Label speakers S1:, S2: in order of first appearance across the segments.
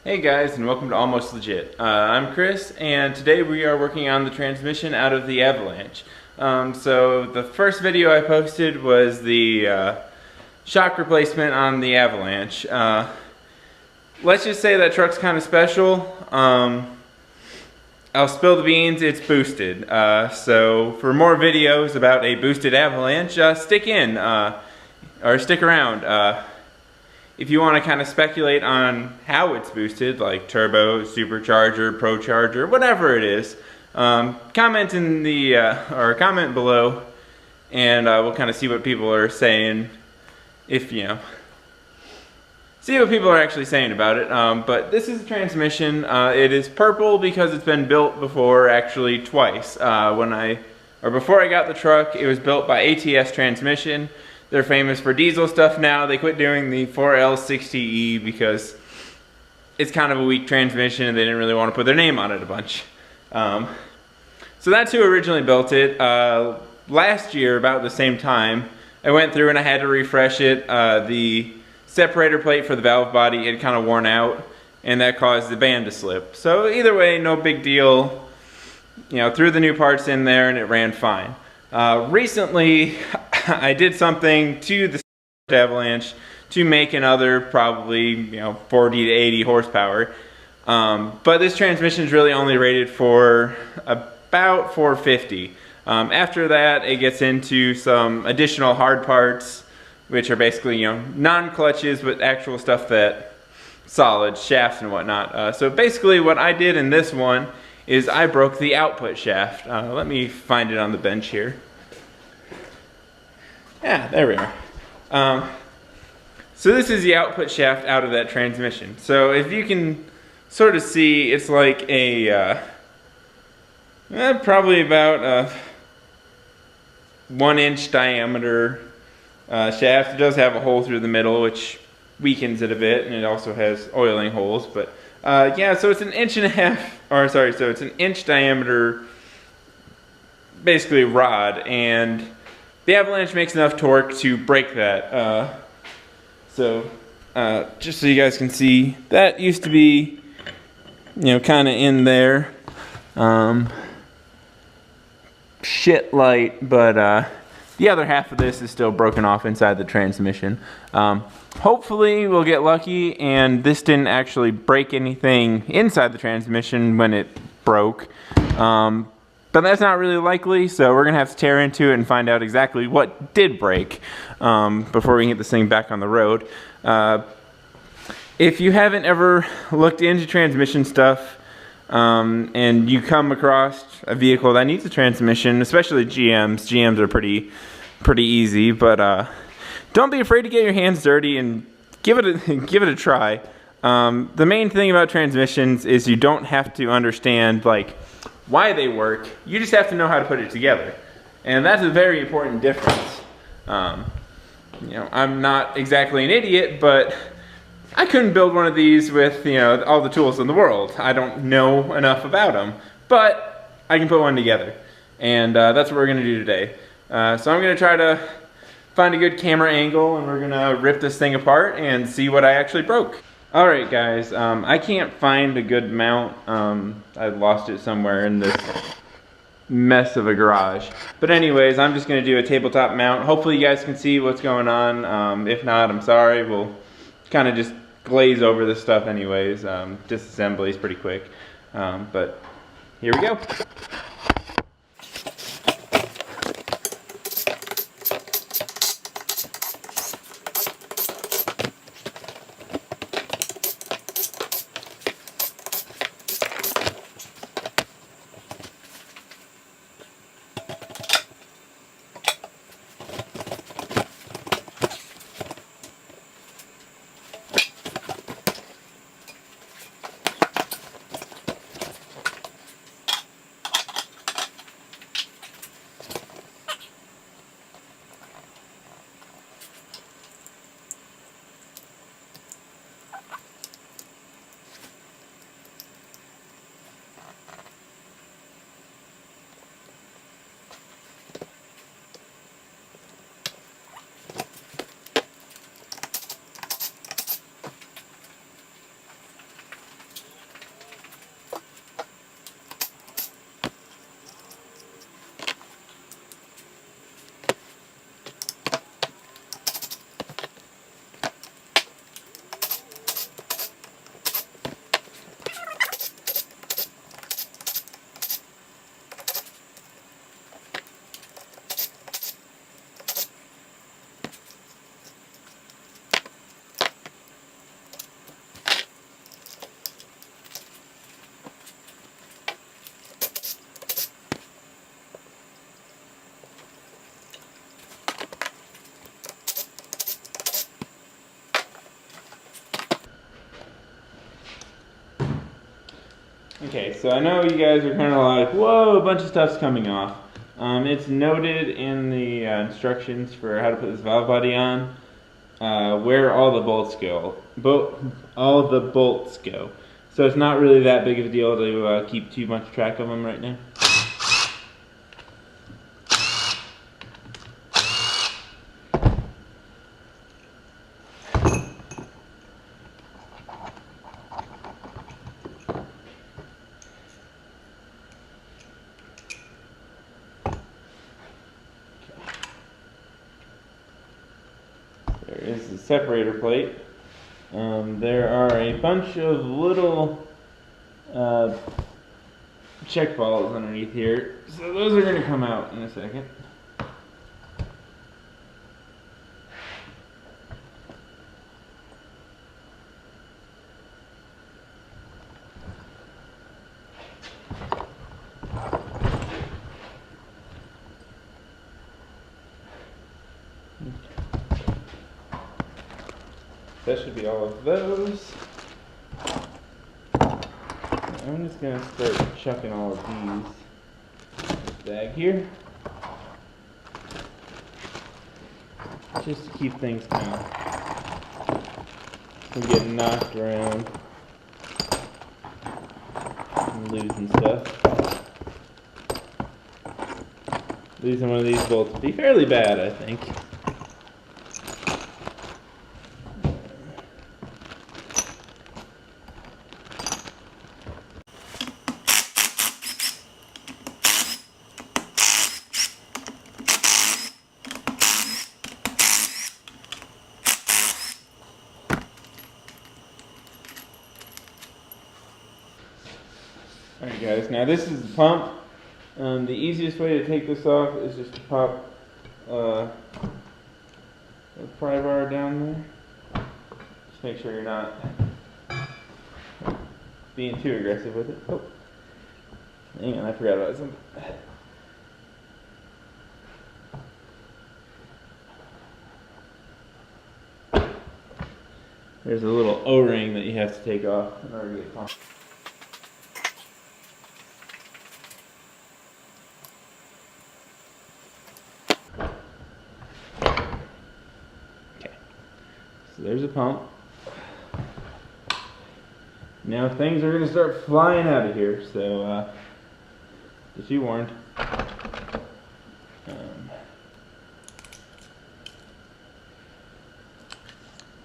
S1: Hey guys, and welcome to Almost Legit. I'm Chris, and today we are working on the transmission out of the Avalanche. So the first video I posted was the shock replacement on the Avalanche. Let's just say that truck's kind of special. I'll spill the beans, it's boosted. So for more videos about a boosted Avalanche, stick around. If you want to kind of speculate on how it's boosted, like turbo, supercharger, procharger, whatever it is, comment in the or comment below, and we'll kind of see what people are saying. See what people are actually saying about it. But this is a transmission. It is purple because it's been built before, actually twice. Before I got the truck, it was built by ATS Transmission. They're famous for diesel stuff now. They quit doing the 4L60E because it's kind of a weak transmission and they didn't really want to put their name on it a bunch. So that's who originally built it. Last year, about the same time, I went through and I had to refresh it. The separator plate for the valve body had kind of worn out, and that caused the band to slip. So either way, no big deal. Threw the new parts in there and it ran fine. Recently, I did something to the Avalanche to make another probably 40 to 80 horsepower. But this transmission is really only rated for about 450. After that, it gets into some additional hard parts, which are basically non-clutches, but actual stuff that solid shafts and whatnot. So basically, what I did in this one is I broke the output shaft. Let me find it on the bench here. Yeah, there we are. So this is the output shaft out of that transmission. So if you can sort of see, it's like a probably about a 1-inch diameter shaft. It does have a hole through the middle, which weakens it a bit, and it also has oiling holes. But yeah, so it's an inch and a half, or sorry, so it's an inch diameter, basically rod, and the Avalanche makes enough torque to break that. Just so you guys can see, that used to be, kind of in there. Shit light, but the other half of this is still broken off inside the transmission. Hopefully we'll get lucky and this didn't actually break anything inside the transmission when it broke. But that's not really likely, so we're going to have to tear into it and find out exactly what did break before we can get this thing back on the road. If you haven't ever looked into transmission stuff and you come across a vehicle that needs a transmission, especially GMs are pretty easy, but don't be afraid to get your hands dirty and give it a try. The main thing about transmissions is you don't have to understand why they work. You just have to know how to put it together, and that's a very important difference. I'm not exactly an idiot, but I couldn't build one of these with all the tools in the world. I don't know enough about them, but I can put one together, and that's what we're gonna do today. So I'm gonna try to find a good camera angle, and we're gonna rip this thing apart and see what I actually broke. Alright guys, I can't find a good mount. I lost it somewhere in this mess of a garage. But anyways, I'm just going to do a tabletop mount. Hopefully you guys can see what's going on. If not, I'm sorry. We'll kind of just glaze over this stuff anyways. Disassembly is pretty quick. But here we go. Okay, so I know you guys are kind of like, whoa, a bunch of stuff's coming off. It's noted in the instructions for how to put this valve body on where all the bolts go. All the bolts go. So it's not really that big of a deal to keep too much track of them right now. There is the separator plate. There are a bunch of little check valves underneath here, so those are going to come out in a second. That should be all of those. I'm just going to start chucking all of these in this bag here. Just to keep things kind of from getting knocked around and losing stuff. Losing one of these bolts would be fairly bad, I think. Alright guys, now this is the pump. The easiest way to take this off is just to pop a pry bar down there. Just make sure you're not being too aggressive with it. Oh, hang on, I forgot about something. There's a little O-ring that you have to take off in order to get pumped. So there's a pump. Now things are going to start flying out of here, so just be warned.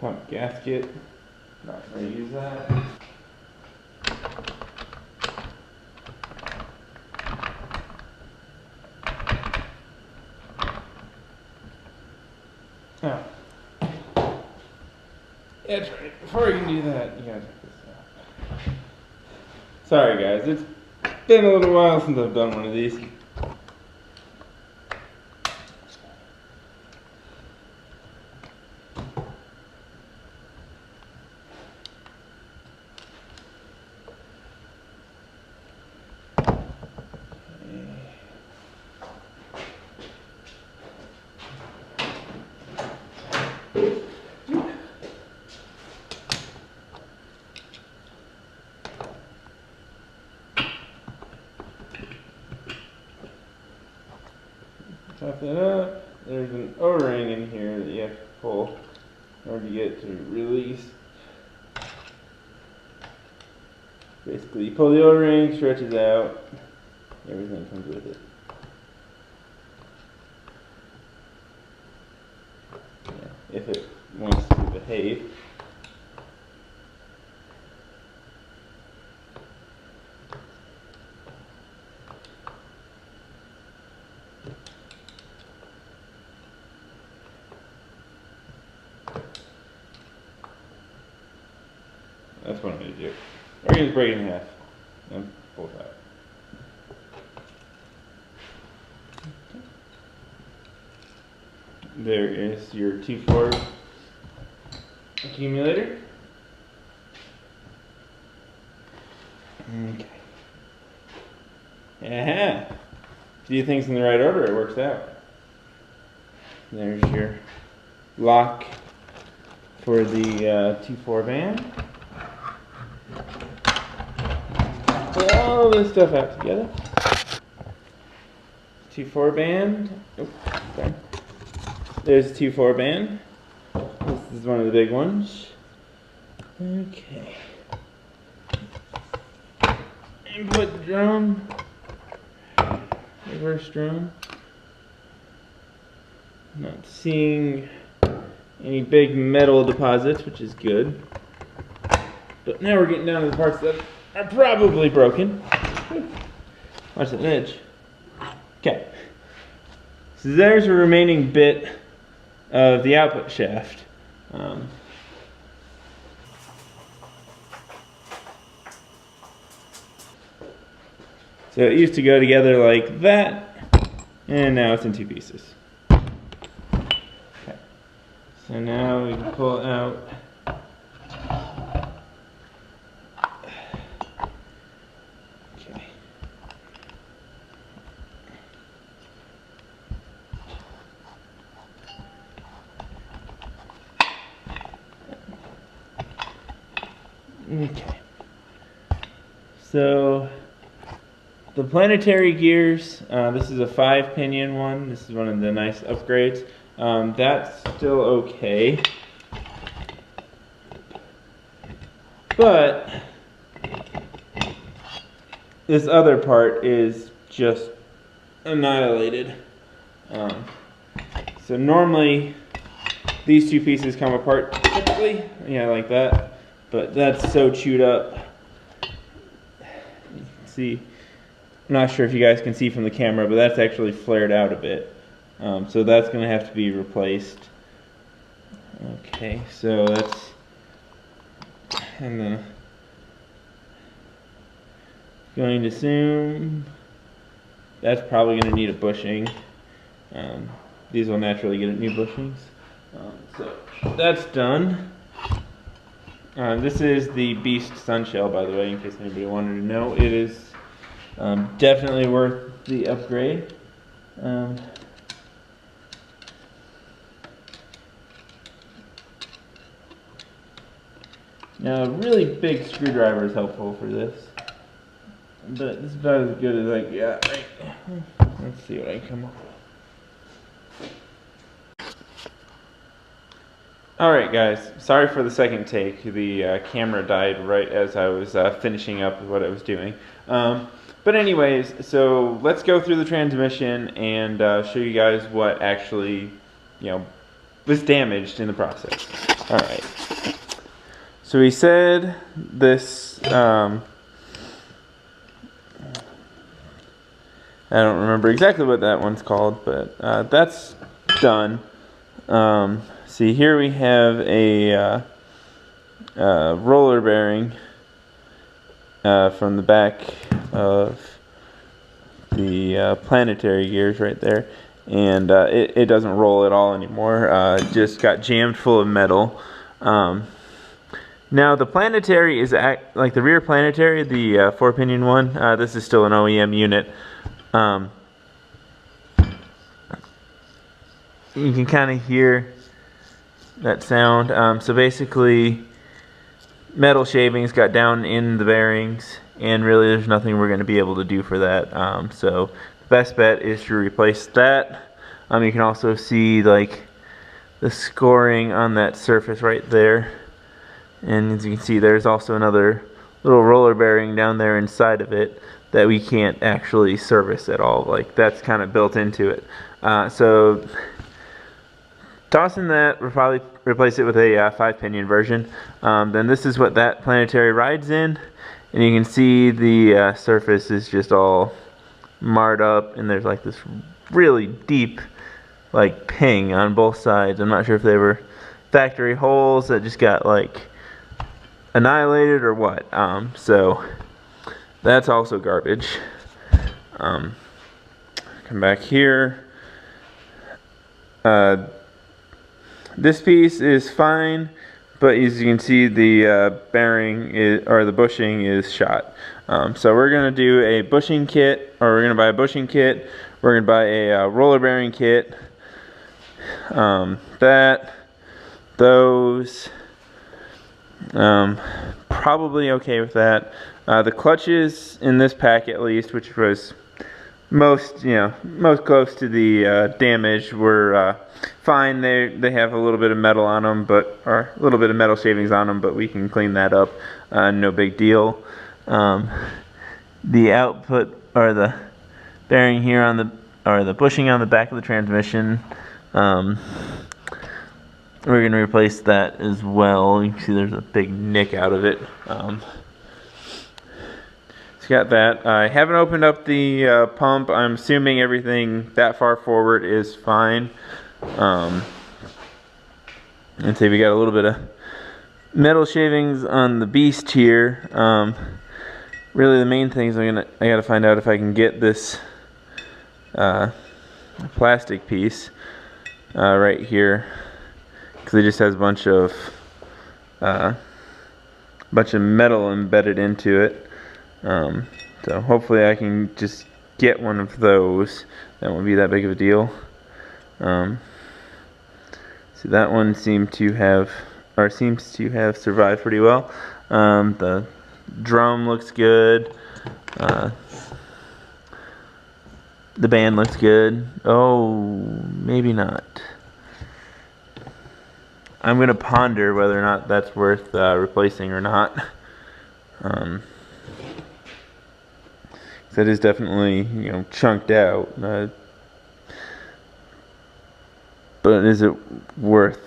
S1: Pump gasket, not going to use that. Oh. Yeah, that's right. Before you can do that, you gotta check this out. Sorry guys, it's been a little while since I've done one of these. Top that up. There's an O-ring in here that you have to pull in order to get it to release. Basically, you pull the O-ring, stretches out, everything comes with it. Yeah, if it wants to behave. That's what I'm going to do. Or you can just break it in half and pull it out. There is your 2-4 accumulator. Okay. Yeah. If you do things in the right order, it works out. There's your lock for the 2-4 van. pull all this stuff out together. T4 band. Oh, sorry. There's a T4 band. This is one of the big ones. Okay. Input drum. Reverse drum. Not seeing any big metal deposits, which is good. But now we're getting down to the parts that are probably broken. Watch that edge. Okay. So there's a remaining bit of the output shaft. So it used to go together like that, and now it's in two pieces. Okay. So now we can pull out Okay, so the planetary gears, this is a 5-pinion one. This is one of the nice upgrades. That's still okay, but this other part is just annihilated. So normally these two pieces come apart typically, yeah, like that. But that's so chewed up. You can see, I'm not sure if you guys can see from the camera, but that's actually flared out a bit. So that's going to have to be replaced. Okay, so that's, and then going to assume that's probably going to need a bushing. These will naturally get new bushings. So that's done. This is the Beast Sunshell, by the way, in case anybody wanted to know. It is definitely worth the upgrade. Now, a really big screwdriver is helpful for this, but this is about as good as I got. Right. Let's see what I can come up with. Alright guys, sorry for the second take. The camera died right as I was finishing up what I was doing. But anyways, so let's go through the transmission and show you guys what actually, was damaged in the process. Alright. So we said this, I don't remember exactly what that one's called, but that's done. See, here we have a roller bearing from the back of the planetary gears right there, and it doesn't roll at all anymore. It just got jammed full of metal. Now the planetary is like the rear planetary, the 4-pinion one. This is still an OEM unit. You can kind of hear that sound. So basically metal shavings got down in the bearings, and really there's nothing we're going to be able to do for that. So the best bet is to replace that. You can also see like the scoring on that surface right there, and as you can see there's also another little roller bearing down there inside of it that we can't actually service at all. Like that's kind of built into it. So tossing that, we'll probably replace it with a 5-pinion version. Then this is what that planetary rides in, and you can see the surface is just all marred up, and there's like this really deep like ping on both sides. I'm not sure if they were factory holes that just got like annihilated or what. So that's also garbage. Come back here. This piece is fine, but as you can see, the bearing is, or the bushing is shot. So we're gonna do a bushing kit, or we're gonna buy a bushing kit. We're gonna buy a roller bearing kit. Those. probably okay with that. The clutches in this pack, at least, which was most close to the damage, were fine. They have a little bit of metal on them, or a little bit of metal shavings on them, but we can clean that up. No big deal. The output, or the bearing here on the bushing on the back of the transmission, we're going to replace that as well. You can see there's a big nick out of it. It's got that. I haven't opened up the pump. I'm assuming everything that far forward is fine. And see, we got a little bit of metal shavings on the beast here. Really, the main thing is I got to find out if I can get this plastic piece right here, because it just has a bunch of metal embedded into it. So hopefully I can just get one of those. That won't be that big of a deal. So that one seems to have survived pretty well. The drum looks good. The band looks good. Oh, maybe not. I'm gonna ponder whether or not that's worth replacing or not. That is definitely, chunked out. But is it worth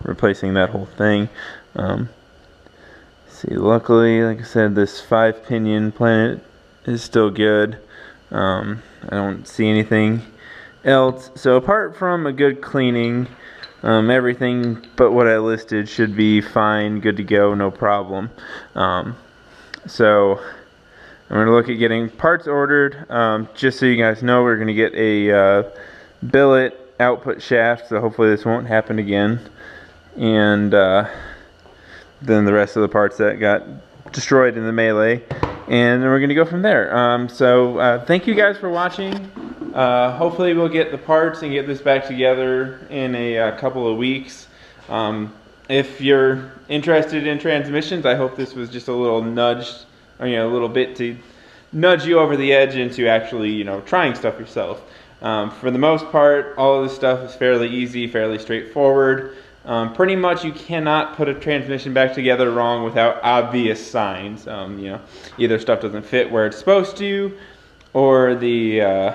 S1: replacing that whole thing? See, luckily, like I said, this 5-pinion planet is still good. I don't see anything else. So apart from a good cleaning, everything but what I listed should be fine, good to go, no problem. So I'm going to look at getting parts ordered. Just so you guys know, we're going to get a billet output shaft, so hopefully this won't happen again. And then the rest of the parts that got destroyed in the melee. And then we're going to go from there. Thank you guys for watching. Hopefully we'll get the parts and get this back together in a couple of weeks. If you're interested in transmissions, I hope this was just a little nudge, or a little bit to nudge you over the edge into actually, trying stuff yourself. For the most part, all of this stuff is fairly easy, fairly straightforward. Pretty much you cannot put a transmission back together wrong without obvious signs. Either stuff doesn't fit where it's supposed to, or the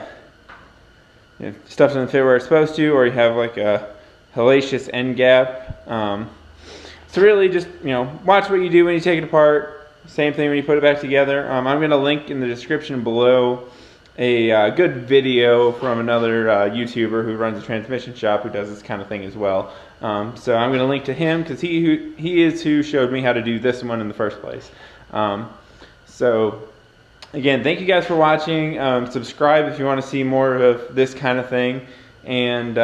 S1: stuff doesn't fit where it's supposed to, or you have like a hellacious end gap. So really just, watch what you do when you take it apart. Same thing when you put it back together. I'm going to link in the description below a good video from another YouTuber who runs a transmission shop who does this kind of thing as well. So I'm going to link to him because he is who showed me how to do this one in the first place. So again, thank you guys for watching. Subscribe if you want to see more of this kind of thing. And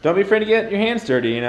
S1: don't be afraid to get your hands dirty,